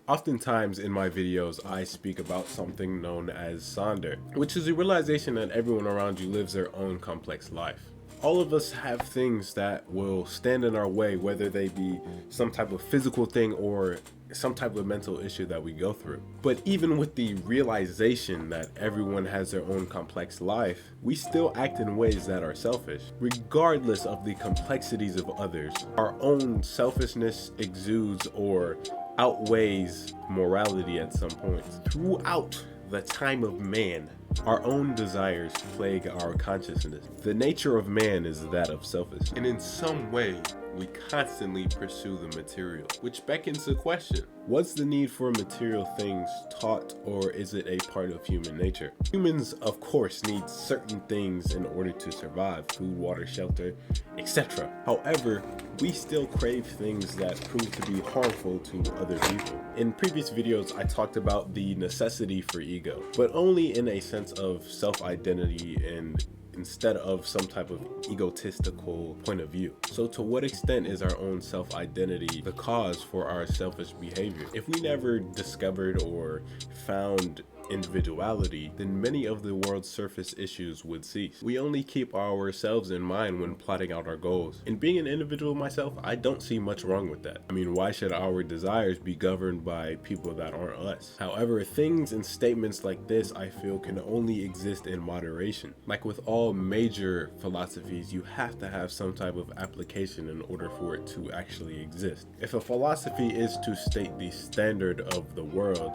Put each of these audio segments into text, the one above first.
Oftentimes in my videos, I speak about something known as Sonder, which is the realization that everyone around you lives their own complex life. All of us have things that will stand in our way, whether they be some type of physical thing or some type of mental issue that we go through. But even with the realization that everyone has their own complex life, we still act in ways that are selfish. Regardless of the complexities of others, our own selfishness exudes or outweighs morality at some point. Throughout the time of man, our own desires plague our consciousness. The nature of man is that of selfishness, and in some way, we constantly pursue the material, which beckons the question, was the need for material things taught, or is it a part of human nature? Humans, of course, need certain things in order to survive: food, water, shelter, etc. However, we still crave things that prove to be harmful to other people. In previous videos, I talked about the necessity for ego, but only in a sense of self-identity and instead of some type of egotistical point of view. So to what extent is our own self-identity the cause for our selfish behavior? If we never discovered or found individuality, then many of the world's surface issues would cease. We only keep ourselves in mind when plotting out our goals. And being an individual myself, I don't see much wrong with that. I mean, why should our desires be governed by people that aren't us? However, things and statements like this, I feel, can only exist in moderation. Like with all major philosophies, you have to have some type of application in order for it to actually exist. If a philosophy is to state the standard of the world,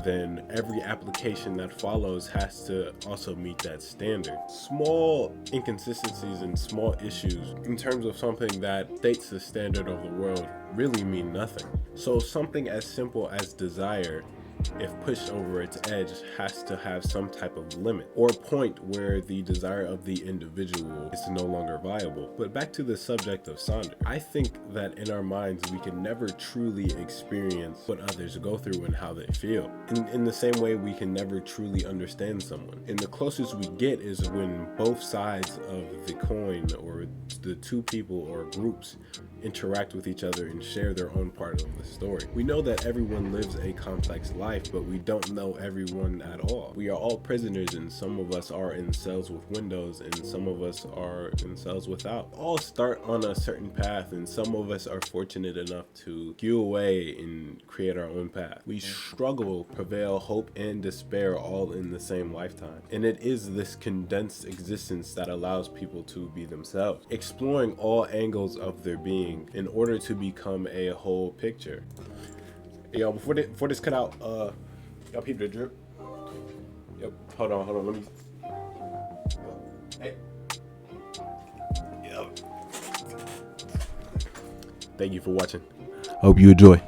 then every application that follows has to also meet that standard. Small inconsistencies and small issues in terms of something that states the standard of the world really mean nothing. So something as simple as desire, if pushed over its edge, has to have some type of limit or point where the desire of the individual is no longer viable. But back to the subject of Sonder, I think that in our minds we can never truly experience what others go through and how they feel. In the same way, we can never truly understand someone. And the closest we get is when both sides of the coin, or the two people or groups, interact with each other and share their own part of the story. We know that everyone lives a complex life, but we don't know everyone at all. We are all prisoners, and some of us are in cells with windows and some of us are in cells without. All start on a certain path, and some of us are fortunate enough to hew away and create our own path. We struggle, prevail, hope, and despair all in the same lifetime. And it is this condensed existence that allows people to be themselves, exploring all angles of their being in order to become a whole picture. Yo, before this cut out, y'all peep the drip. Yep. Hold on, let me. Hey. Yep. Thank you for watching. Hope you enjoy.